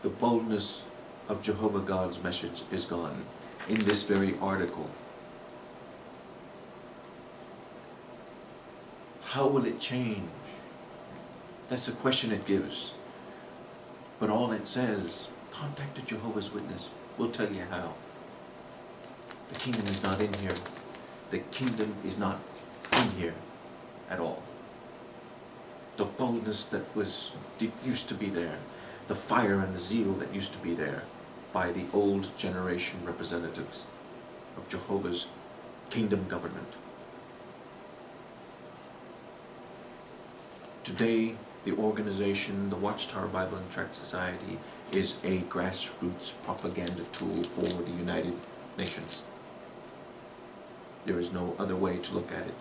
The boldness of Jehovah God's message is gone in this very article. How will it change? That's the question it gives. But all it says, contact a Jehovah's Witness. We'll tell you how. The kingdom is not in here. The kingdom is not in here at all. The boldness that used to be there, the fire and the zeal that used to be there by the old generation representatives of Jehovah's kingdom government. Today, the organization, the Watchtower Bible and Tract Society, is a grassroots propaganda tool for the United Nations. There is no other way to look at it.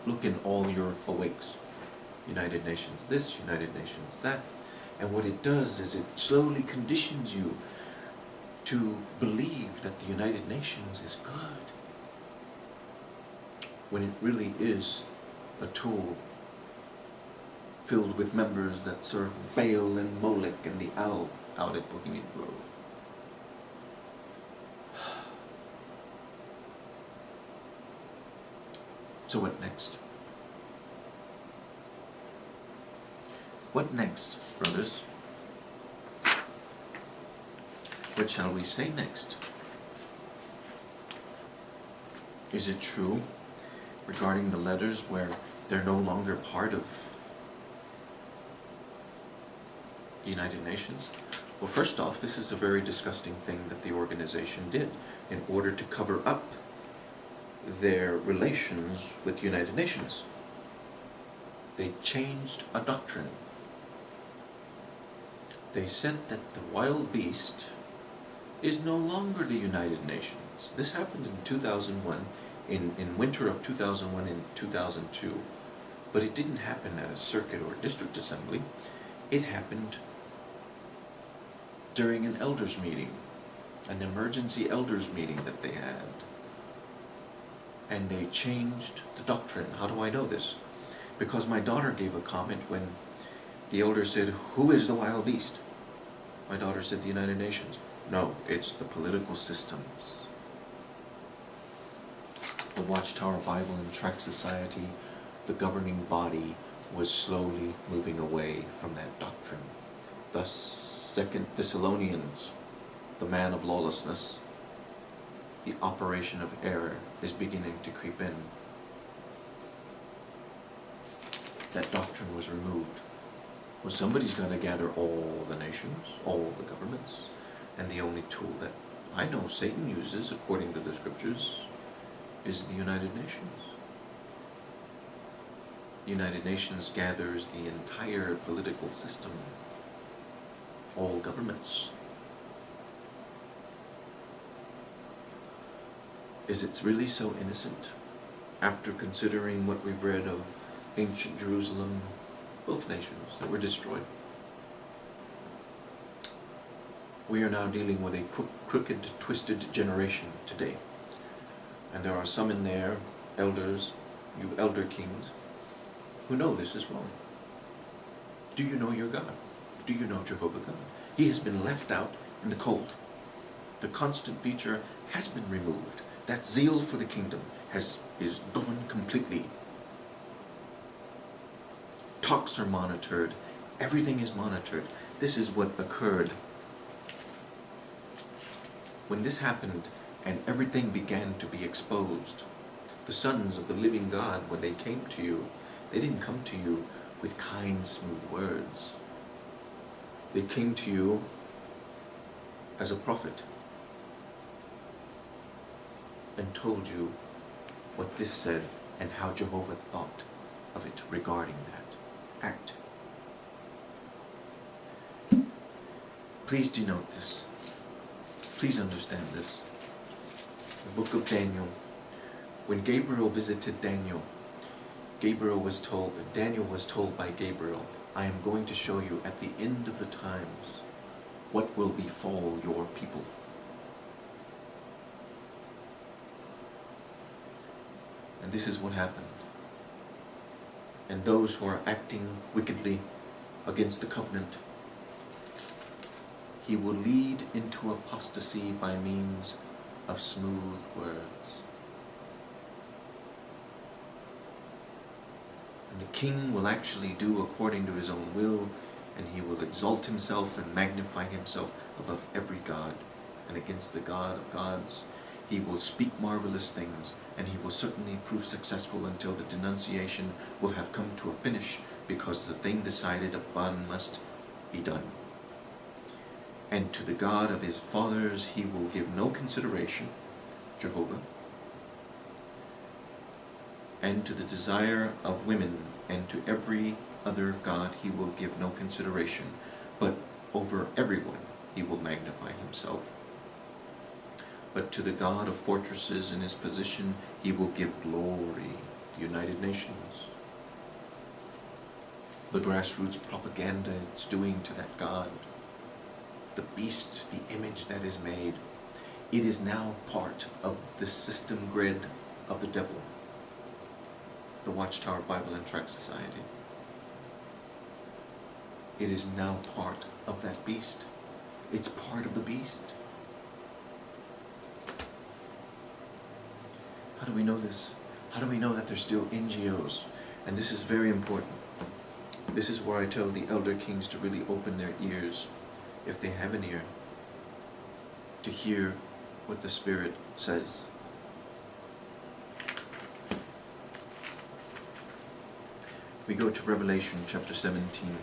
Look in all your awakes. United Nations this, United Nations that. And what it does is it slowly conditions you to believe that the United Nations is good, when it really is a tool filled with members that serve Baal and Molech and the owl out at Bohemian Grove. So what next? What next, brothers? What shall we say next? Is it true regarding the letters where they're no longer part of the United Nations? Well, first off, this is a very disgusting thing that the organization did in order to cover up their relations with the United Nations. They changed a doctrine. They said that the wild beast is no longer the United Nations. This happened in 2001, in winter of 2001 and 2002. But it didn't happen at a circuit or district assembly. It happened during an elders meeting, an emergency elders meeting that they had. And they changed the doctrine. How do I know this? Because my daughter gave a comment when the elder said, "Who is the wild beast?" My daughter said, "The United Nations." No, it's the political systems. The Watchtower Bible and Tract Society, the governing body, was slowly moving away from that doctrine. Thus, 2 Thessalonians, the man of lawlessness, the operation of error is beginning to creep in. That doctrine was removed. Well, somebody's got to gather all the nations, all the governments, and the only tool that I know Satan uses, according to the scriptures, is the United Nations. The United Nations gathers the entire political system, all governments. Is it really so innocent, after considering what we've read of ancient Jerusalem, both nations that were destroyed? We are now dealing with a crooked, twisted generation today. And there are some in there, elders, you elder kings, who know this is wrong. Do you know your God? Do you know Jehovah God? He has been left out in the cold. The constant feature has been removed. That zeal for the kingdom is gone completely. Talks are monitored. Everything is monitored. This is what occurred. When this happened and everything began to be exposed, the sons of the living God, when they came to you, they didn't come to you with kind, smooth words. They came to you as a prophet and told you what this said and how Jehovah thought of it regarding that act. Please denote this. Please understand this. The book of Daniel. When Gabriel visited Daniel, Daniel was told by Gabriel, "I am going to show you at the end of the times what will befall your people." And this is what happened. And those who are acting wickedly against the covenant, He will lead into apostasy by means of smooth words. And the king will actually do according to his own will, and he will exalt himself and magnify himself above every god, and against the God of gods. He will speak marvelous things, and he will certainly prove successful until the denunciation will have come to a finish, because the thing decided upon must be done. And to the God of his fathers he will give no consideration, Jehovah. And to the desire of women and to every other god he will give no consideration, but over everyone he will magnify himself. But to the God of fortresses in his position he will give glory, the United Nations. The grassroots propaganda it's doing to that God, the beast, the image that is made, it is now part of the system grid of the devil, the Watchtower Bible and Tract Society. It is now part of that beast. It's part of the beast. How do we know this? How do we know that there's still NGOs? And this is very important. This is where I tell the elder kings to really open their ears, if they have an ear, to hear what the Spirit says. We go to Revelation chapter 17.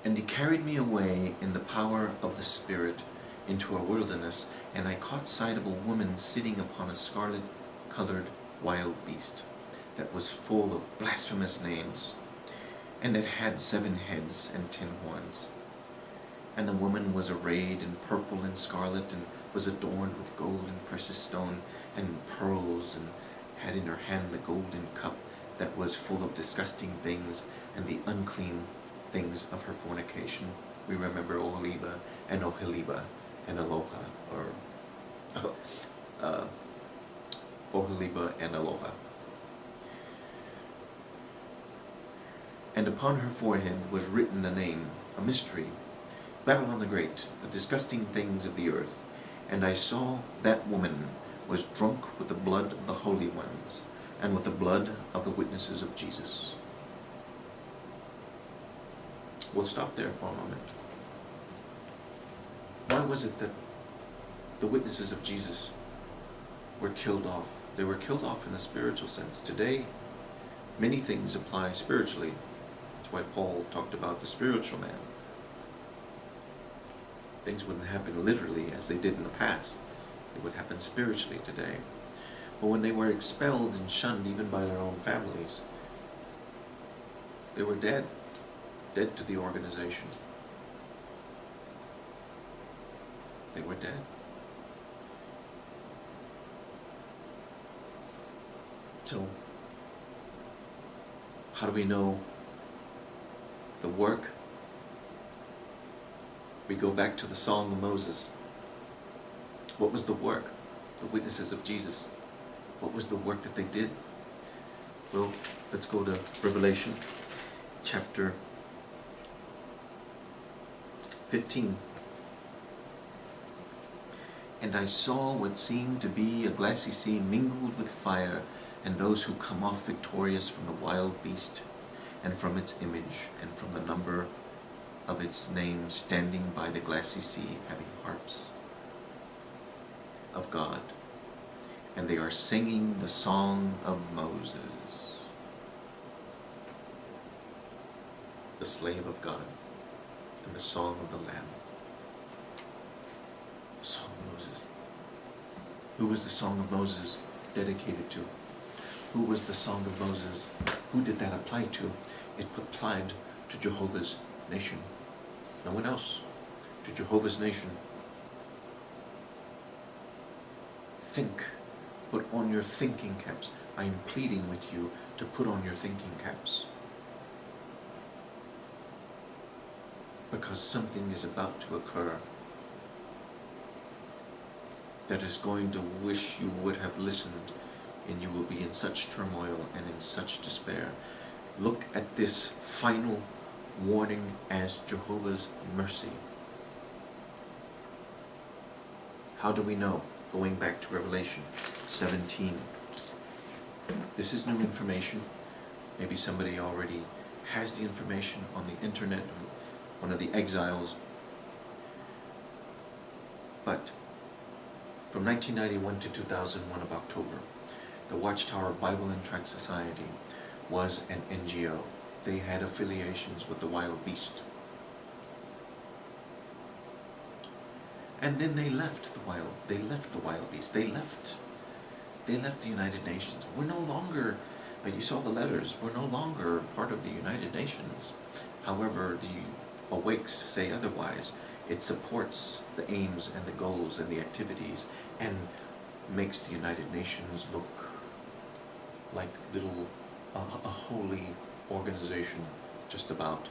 And he carried me away in the power of the Spirit into a wilderness, and I caught sight of a woman sitting upon a scarlet-colored wild beast that was full of blasphemous names, and that had 7 heads and 10 horns. And the woman was arrayed in purple and scarlet, and was adorned with gold and precious stone and pearls, and had in her hand the golden cup that was full of disgusting things and the unclean things of her fornication. We remember Oholiba and Oholiba and Aloha, or Oholiba and Aloha. And upon her forehead was written a name, a mystery, Babylon the Great, the disgusting things of the earth. And I saw that woman was drunk with the blood of the holy ones, and with the blood of the witnesses of Jesus. We'll stop there for a moment. Why was it that the witnesses of Jesus were killed off? They were killed off in a spiritual sense. Today, many things apply spiritually. That's why Paul talked about the spiritual man. Things wouldn't happen literally as they did in the past. It would happen spiritually today. But when they were expelled and shunned even by their own families, they were dead to the organization. They were dead. So, how do we know the work? We go back to the Song of Moses. What was the work? The witnesses of Jesus. What was the work that they did? Well, let's go to Revelation chapter 15. And I saw what seemed to be a glassy sea mingled with fire, and those who come off victorious from the wild beast, and from its image, and from the number of its name, standing by the glassy sea, having harps of God. And they are singing the song of Moses, the slave of God, and the song of the Lamb. The song of Moses. Who was the song of Moses dedicated to? Who was the song of Moses? Who did that apply to? It applied to Jehovah's nation. No one else. To Jehovah's nation. Think. Put on your thinking caps. I am pleading with you to put on your thinking caps. Because something is about to occur that is going to wish you would have listened, and you will be in in such turmoil and in such despair, look at this final warning as Jehovah's mercy. How do we know? Going back to Revelation 17. This is new information. Maybe somebody already has the information on the internet, one of the exiles. But from 1991 to 2001 of October, the Watchtower Bible and Tract Society was an NGO. They had affiliations with the wild beast. And then they left the wild beast. They left the United Nations. We're no longer, but you saw the letters, we're no longer part of the United Nations. However, the Awakes say otherwise. It supports the aims and the goals and the activities and makes the United Nations look like a holy organization, just about.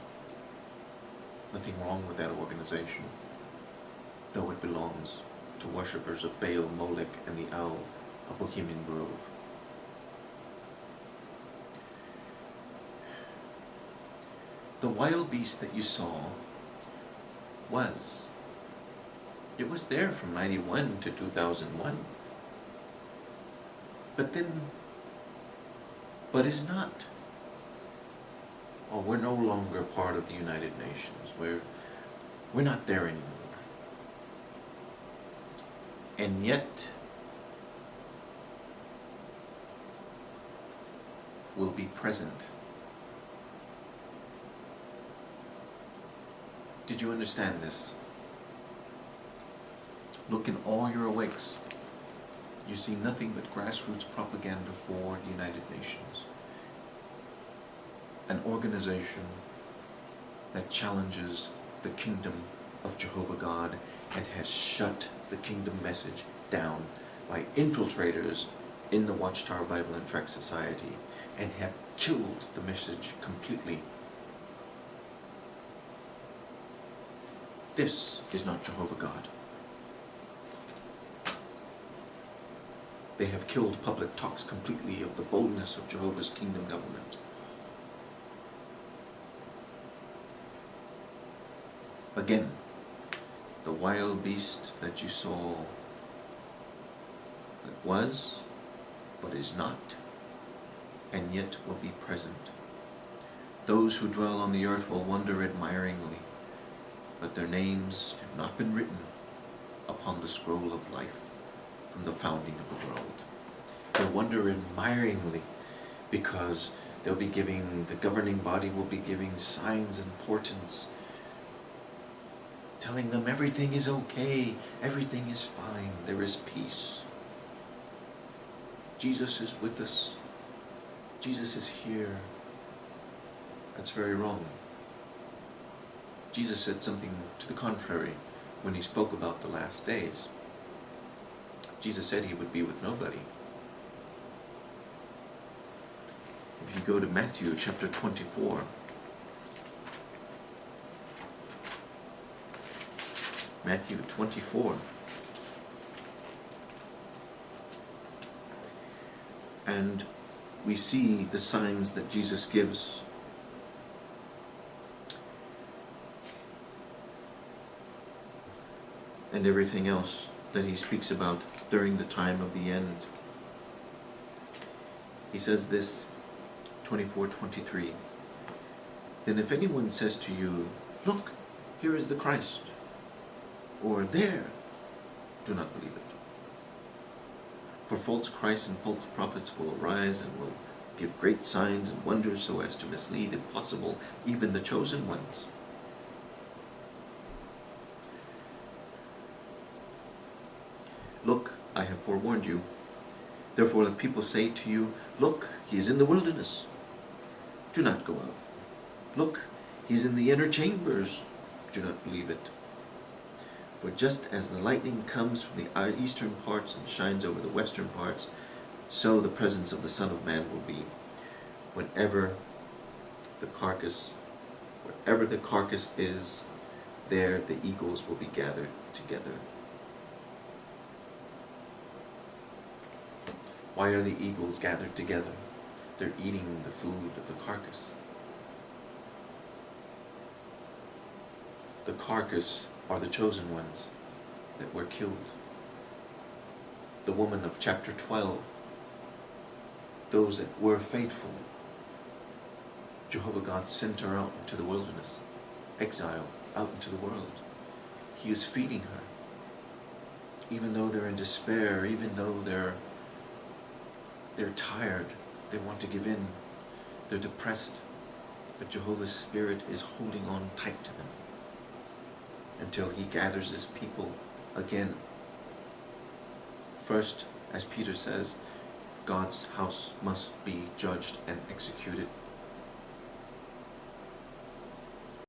Nothing wrong with that organization, though it belongs to worshippers of Baal, Molech, and the owl of Bohemian Grove. The wild beast that you saw was there from 91 to 2001. But is not. Oh, we're no longer part of the United Nations. We're not there anymore. And yet, will be present. Did you understand this? Look in all your awakes. You see nothing but grassroots propaganda for the United Nations. An organization that challenges the kingdom of Jehovah God and has shut the kingdom message down by infiltrators in the Watchtower Bible and Tract Society and have killed the message completely. This is not Jehovah God. They have killed public talks completely of the boldness of Jehovah's kingdom government. Again, the wild beast that you saw that was, but is not, and yet will be present. Those who dwell on the earth will wonder admiringly, but their names have not been written upon the scroll of life from the founding of the world. They'll wonder admiringly because the governing body will be giving signs and portents, telling them everything is okay, everything is fine, there is peace. Jesus is with us. Jesus is here. That's very wrong. Jesus said something to the contrary when he spoke about the last days. Jesus said he would be with nobody. If you go to Matthew chapter 24, Matthew 24, and we see the signs that Jesus gives. And everything else that he speaks about during the time of the end. He says this, 24:23. Then if anyone says to you, look, here is the Christ, or there, do not believe it. For false Christs and false prophets will arise and will give great signs and wonders so as to mislead, if possible, even the chosen ones. Look, I have forewarned you. Therefore, if people say to you, look, he is in the wilderness, do not go out. Look, he is in the inner chambers, do not believe it. For just as the lightning comes from the eastern parts and shines over the western parts, so the presence of the Son of Man will be wherever the carcass is, there the eagles will be gathered together. Why are the eagles gathered together? They're eating the food of the carcass. The carcass are the chosen ones that were killed. The woman of chapter 12, those that were faithful, Jehovah God sent her out into the wilderness, exile, out into the world. He is feeding her. Even though they're in despair, even though they're tired, they want to give in, they're depressed, but Jehovah's Spirit is holding on tight to them until he gathers his people again. First, as Peter says, God's house must be judged and executed